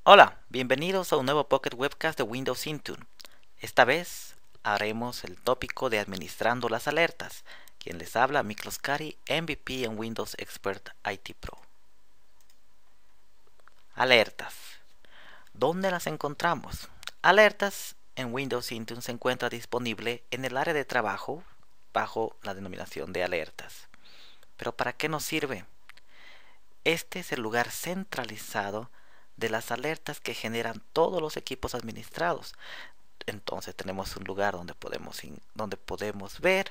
Hola, bienvenidos a un nuevo Pocket Webcast de Windows Intune. Esta vez haremos el tópico de administrando las alertas. Quien les habla, Miklos Kari, MVP en Windows Expert IT Pro. Alertas. ¿Dónde las encontramos? Alertas en Windows Intune se encuentra disponible en el área de trabajo bajo la denominación de alertas. ¿Pero para qué nos sirve? Este es el lugar centralizado de las alertas que generan todos los equipos administrados. Entonces tenemos un lugar donde podemos ver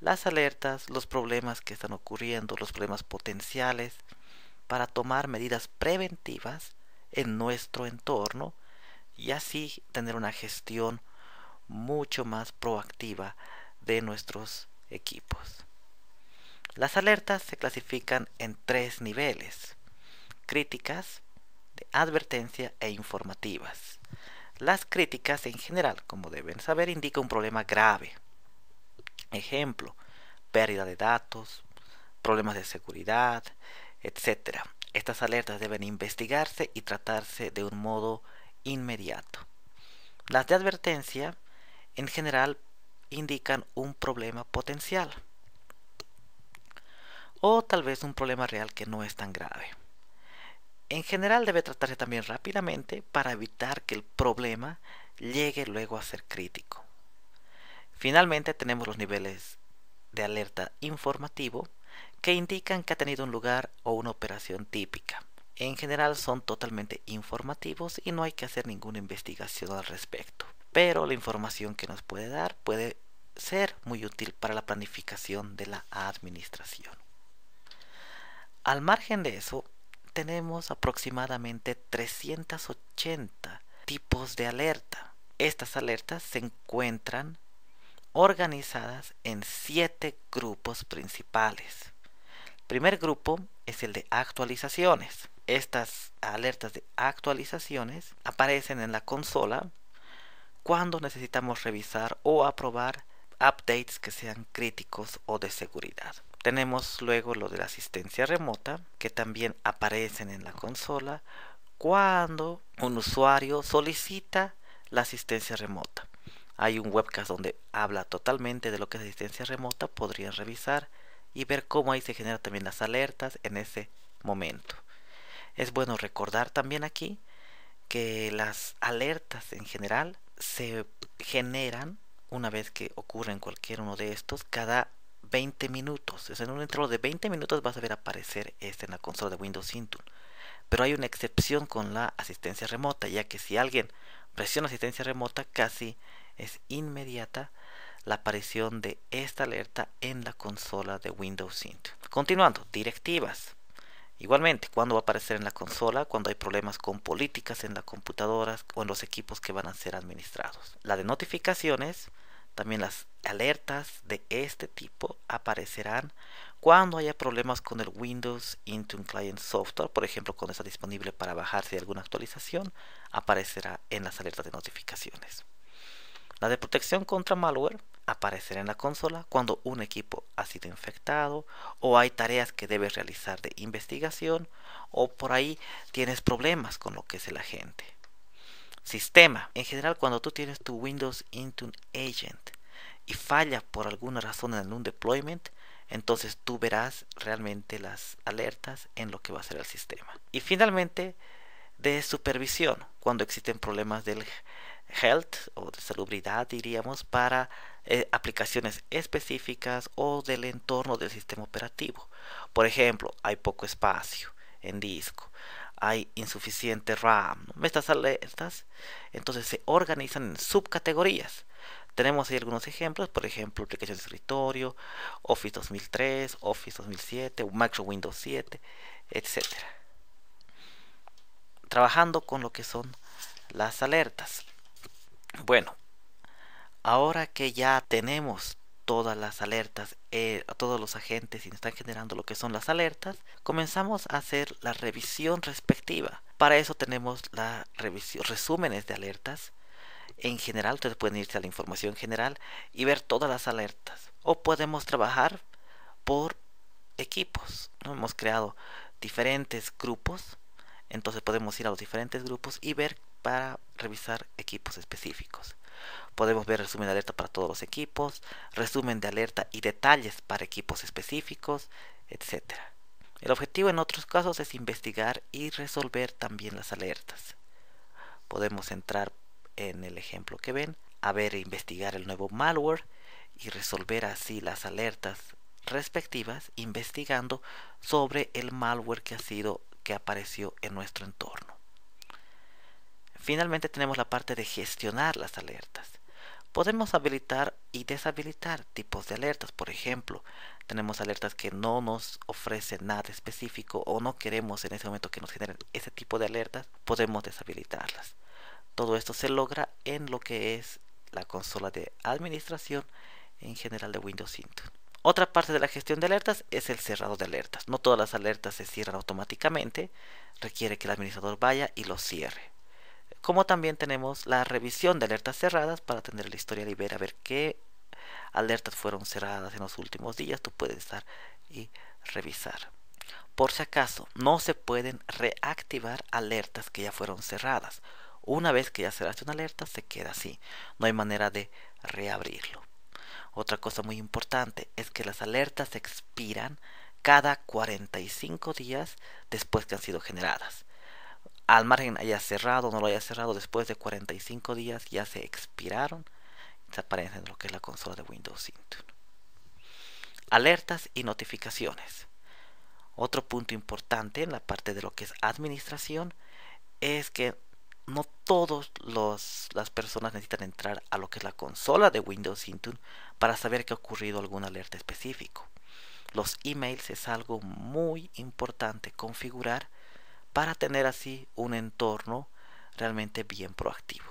las alertas, los problemas que están ocurriendo, los problemas potenciales, para tomar medidas preventivas en nuestro entorno y así tener una gestión mucho más proactiva de nuestros equipos. Las alertas se clasifican en tres niveles: críticas, de advertencia e informativas. Las críticas en general, como deben saber, indican un problema grave. Ejemplo, pérdida de datos, problemas de seguridad, etc. Estas alertas deben investigarse y tratarse de un modo inmediato. Las de advertencia, en general, indican un problema potencial o tal vez un problema real que no es tan grave. En general debe tratarse también rápidamente para evitar que el problema llegue luego a ser crítico. Finalmente tenemos los niveles de alerta informativo que indican que ha tenido un lugar o una operación típica. En general son totalmente informativos y no hay que hacer ninguna investigación al respecto. Pero la información que nos puede dar puede ser muy útil para la planificación de la administración. Al margen de eso, tenemos aproximadamente 380 tipos de alerta. Estas alertas se encuentran organizadas en 7 grupos principales. El primer grupo es el de actualizaciones. Estas alertas de actualizaciones aparecen en la consola cuando necesitamos revisar o aprobar updates que sean críticos o de seguridad. Tenemos luego lo de la asistencia remota, que también aparecen en la consola cuando un usuario solicita la asistencia remota. Hay un webcast donde habla totalmente de lo que es asistencia remota, podrían revisar y ver cómo ahí se generan también las alertas en ese momento. Es bueno recordar también aquí que las alertas en general se generan una vez que ocurren cualquier uno de estos cada 20 minutos. En un intervalo de 20 minutos vas a ver aparecer en la consola de Windows Intune. Pero hay una excepción con la asistencia remota, ya que si alguien presiona asistencia remota, casi es inmediata la aparición de esta alerta en la consola de Windows Intune. Continuando, directivas. Igualmente, cuando va a aparecer en la consola, cuando hay problemas con políticas en las computadoras o en los equipos que van a ser administrados. La de notificaciones, también las alertas de este tipo aparecerán cuando haya problemas con el Windows Intune Client Software, por ejemplo, cuando está disponible para bajarse alguna actualización, aparecerá en las alertas de notificaciones. La de protección contra malware aparecerá en la consola cuando un equipo ha sido infectado o hay tareas que debes realizar de investigación o por ahí tienes problemas con lo que es el agente. Sistema. En general, cuando tú tienes tu Windows Intune Agent y falla por alguna razón en un deployment, entonces tú verás realmente las alertas en lo que va a ser el sistema. Y finalmente, de supervisión, cuando existen problemas del health o de salubridad, diríamos, para aplicaciones específicas o del entorno del sistema operativo. Por ejemplo, hay poco espacio en disco, hay insuficiente RAM, ¿no? Estas alertas entonces se organizan en subcategorías. Tenemos ahí algunos ejemplos, por ejemplo, aplicaciones de escritorio, Office 2003, Office 2007, Microsoft Windows 7, etcétera. Trabajando con lo que son las alertas. Bueno, ahora que ya tenemos todas las alertas, a todos los agentes y nos están generando lo que son las alertas, comenzamos a hacer la revisión respectiva. Para eso tenemos la revisión, resúmenes de alertas. En general, ustedes pueden irse a la información general y ver todas las alertas. O podemos trabajar por equipos, ¿no? Hemos creado diferentes grupos Entonces podemos ir a los diferentes grupos y ver para revisar equipos específicos. Podemos ver resumen de alerta para todos los equipos, resumen de alerta y detalles para equipos específicos, etcétera. El objetivo en otros casos es investigar y resolver también las alertas. Podemos entrar en el ejemplo que ven, a ver e investigar el nuevo malware y resolver así las alertas respectivas, investigando sobre el malware que apareció en nuestro entorno. Finalmente tenemos la parte de gestionar las alertas. Podemos habilitar y deshabilitar tipos de alertas. Por ejemplo, tenemos alertas que no nos ofrecen nada específico o no queremos en ese momento que nos generen ese tipo de alertas, podemos deshabilitarlas. Todo esto se logra en lo que es la consola de administración en general de Windows Intune. Otra parte de la gestión de alertas es el cerrado de alertas. No todas las alertas se cierran automáticamente, requiere que el administrador vaya y los cierre. Como también tenemos la revisión de alertas cerradas para tener el historial y ver a ver qué alertas fueron cerradas en los últimos días. Tú puedes estar y revisar. Por si acaso, no se pueden reactivar alertas que ya fueron cerradas. Una vez que ya cerraste una alerta, se queda así. No hay manera de reabrirlo. Otra cosa muy importante es que las alertas expiran cada 45 días después que han sido generadas. Al margen haya cerrado o no lo haya cerrado, después de 45 días ya se expiraron, desaparecen de lo que es la consola de Windows Intune. Alertas y notificaciones. Otro punto importante en la parte de lo que es administración es que no todas las personas necesitan entrar a lo que es la consola de Windows Intune para saber que ha ocurrido alguna alerta específico. Los emails es algo muy importante configurar para tener así un entorno realmente bien proactivo.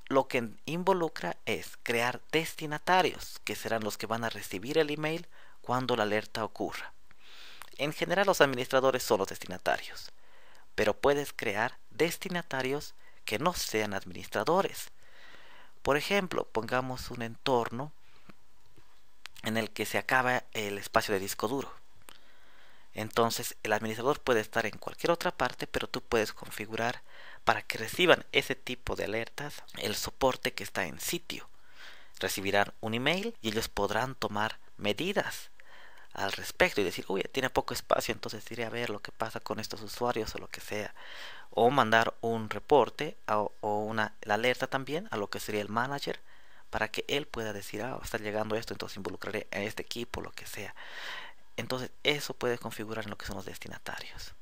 Lo que involucra es crear destinatarios, que serán los que van a recibir el email cuando la alerta ocurra. En general los administradores son los destinatarios, pero puedes crear destinatarios que no sean administradores. Por ejemplo, pongamos un entorno en el que se acaba el espacio de disco duro. Entonces el administrador puede estar en cualquier otra parte, pero tú puedes configurar para que reciban ese tipo de alertas el soporte que está en sitio. Recibirán un email y ellos podrán tomar medidas al respecto y decir, uy, tiene poco espacio, entonces iré a ver lo que pasa con estos usuarios o lo que sea. O mandar un reporte o la alerta también a lo que sería el manager para que él pueda decir, está llegando esto, entonces involucraré a este equipo, lo que sea. Entonces eso puedes configurar en lo que son los destinatarios.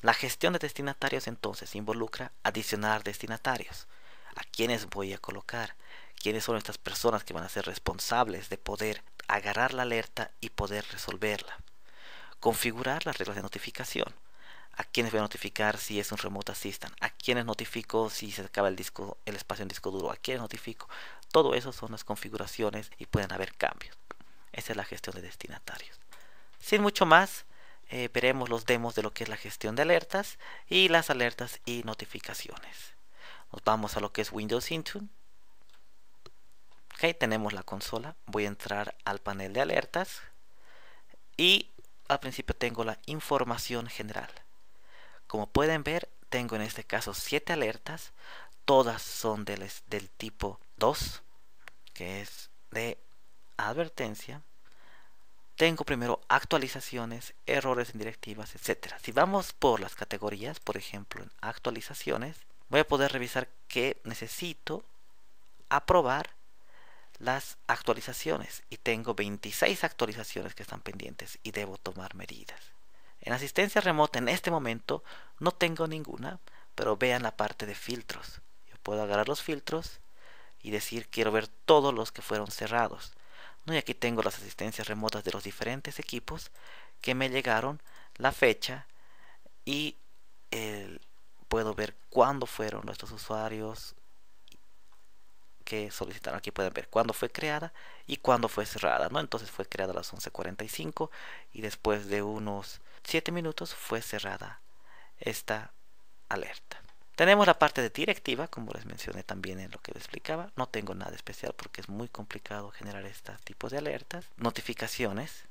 La gestión de destinatarios entonces involucra adicionar destinatarios. ¿A quiénes voy a colocar? ¿Quiénes son estas personas que van a ser responsables de poder agarrar la alerta y poder resolverla? Configurar las reglas de notificación. ¿A quiénes voy a notificar si es un remote assistant? ¿A quiénes notifico si se acaba el espacio en disco duro? ¿A quiénes notifico? Todo eso son las configuraciones y pueden haber cambios. Esa es la gestión de destinatarios. Sin mucho más, veremos los demos de lo que es la gestión de alertas y las alertas y notificaciones. Nos vamos a lo que es Windows Intune. Ok, tenemos la consola. Voy a entrar al panel de alertas y al principio tengo la información general. Como pueden ver, tengo en este caso 7 alertas. Todas son del tipo 2, que es de advertencia. Tengo primero actualizaciones, errores en directivas, etc. Si vamos por las categorías, por ejemplo en actualizaciones, voy a poder revisar que necesito aprobar las actualizaciones y tengo 26 actualizaciones que están pendientes y debo tomar medidas. En asistencia remota en este momento no tengo ninguna, pero vean la parte de filtros. Yo puedo agarrar los filtros y decir quiero ver todos los que fueron cerrados. Y aquí tengo las asistencias remotas de los diferentes equipos que me llegaron, la fecha y puedo ver cuándo fueron nuestros usuarios que solicitaron. Aquí pueden ver cuándo fue creada y cuándo fue cerrada, ¿no? Entonces fue creada a las 11:45 y después de unos 7 minutos fue cerrada esta alerta. Tenemos la parte de directiva, como les mencioné también en lo que les explicaba. No tengo nada especial porque es muy complicado generar estos tipos de alertas. Notificaciones.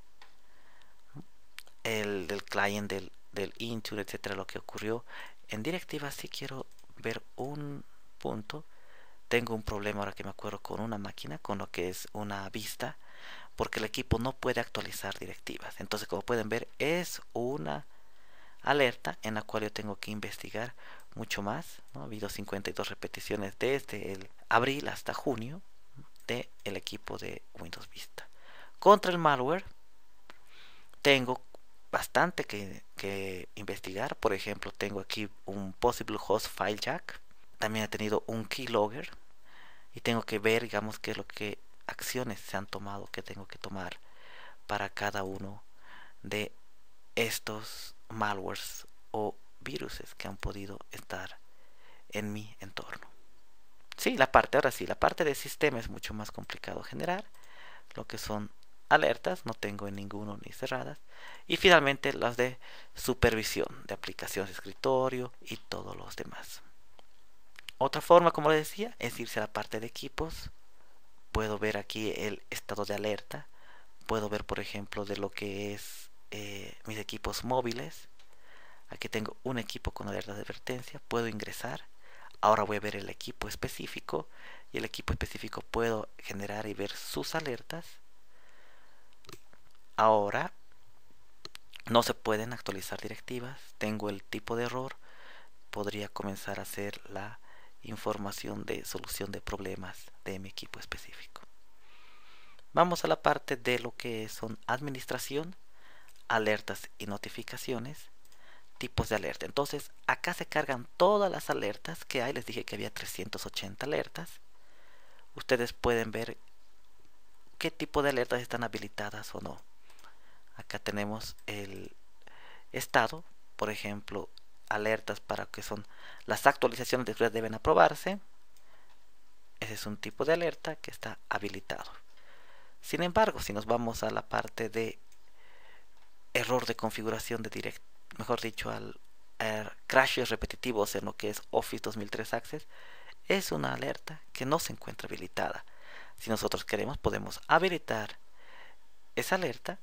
El del client del Intune, etcétera, lo que ocurrió. En directivas sí quiero ver un punto. Tengo un problema ahora que me acuerdo con una máquina, con lo que es una vista, porque el equipo no puede actualizar directivas. Entonces, como pueden ver, es una alerta en la cual yo tengo que investigar mucho más, ¿no? Ha habido 52 repeticiones desde el abril hasta junio del equipo de Windows Vista. Contra el malware tengo bastante que investigar. Por ejemplo, tengo aquí un possible host file jack. También he tenido un keylogger. Y tengo que ver, digamos, qué es lo que acciones se han tomado, que tengo que tomar para cada uno de estos malwares o viruses que han podido estar en mi entorno. Sí, ahora sí, la parte de sistema es mucho más complicado generar. Lo que son alertas, no tengo en ninguno ni cerradas. Y finalmente las de supervisión de aplicaciones de escritorio y todos los demás. Otra forma, como les decía, es irse a la parte de equipos. Puedo ver aquí el estado de alerta. Puedo ver, por ejemplo, de lo que es mis equipos móviles. Aquí tengo un equipo con alerta de advertencia. Puedo ingresar. Ahora voy a ver el equipo específico. Y el equipo específico puedo generar y ver sus alertas. Ahora no se pueden actualizar directivas. Tengo el tipo de error. Podría comenzar a hacer la información de solución de problemas de mi equipo específico. Vamos a la parte de lo que son administración, alertas y notificaciones, tipos de alerta. Entonces acá se cargan todas las alertas que hay. Les dije que había 380 alertas. Ustedes pueden ver qué tipo de alertas están habilitadas o no. Acá tenemos el estado, por ejemplo, alertas para que son las actualizaciones de seguridad deben aprobarse. Ese es un tipo de alerta que está habilitado. Sin embargo, si nos vamos a la parte de error de configuración de mejor dicho, al crashes repetitivos en lo que es Office 2003 Access, es una alerta que no se encuentra habilitada. Si nosotros queremos, podemos habilitar esa alerta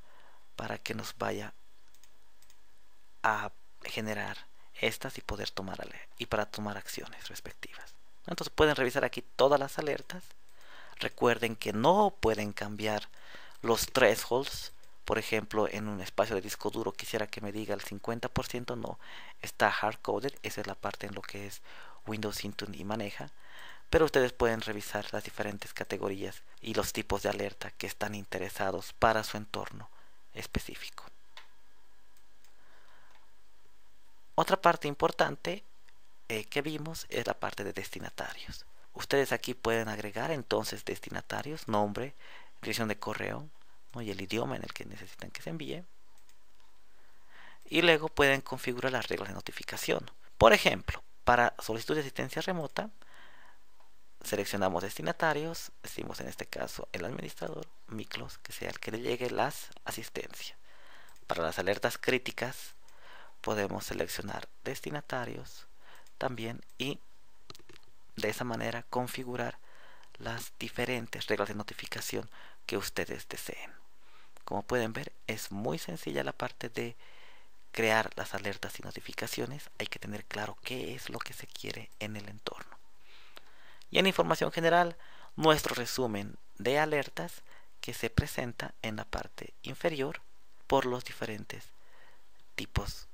para que nos vaya a generar estas y poder para tomar acciones respectivas. Entonces pueden revisar aquí todas las alertas. Recuerden que no pueden cambiar los thresholds. Por ejemplo, en un espacio de disco duro quisiera que me diga el 50%, no, está hardcoded. Esa es la parte en lo que es Windows Intune y maneja. Pero ustedes pueden revisar las diferentes categorías y los tipos de alerta que están interesados para su entorno específico. Otra parte importante que vimos es la parte de destinatarios. Ustedes aquí pueden agregar entonces destinatarios, nombre, dirección de correo, ¿no? Y el idioma en el que necesitan que se envíe. Y luego pueden configurar las reglas de notificación. Por ejemplo, para solicitud de asistencia remota, seleccionamos destinatarios, decimos en este caso el administrador, Miklos, que sea el que le llegue las asistencias. Para las alertas críticas, podemos seleccionar destinatarios también y de esa manera configurar las diferentes reglas de notificación que ustedes deseen. Como pueden ver, es muy sencilla la parte de crear las alertas y notificaciones. Hay que tener claro qué es lo que se quiere en el entorno. Y en información general, nuestro resumen de alertas que se presenta en la parte inferior por los diferentes tipos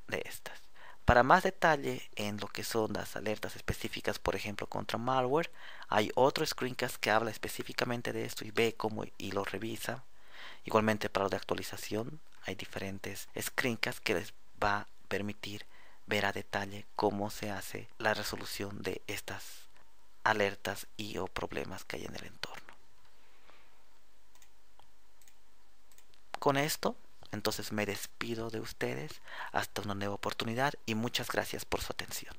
de estas. Para más detalle en lo que son las alertas específicas, por ejemplo contra malware, hay otro screencast que habla específicamente de esto y ve cómo y lo revisa. Igualmente para lo de actualización hay diferentes screencasts que les va a permitir ver a detalle cómo se hace la resolución de estas alertas y o problemas que hay en el entorno. Con esto, entonces me despido de ustedes hasta una nueva oportunidad y muchas gracias por su atención.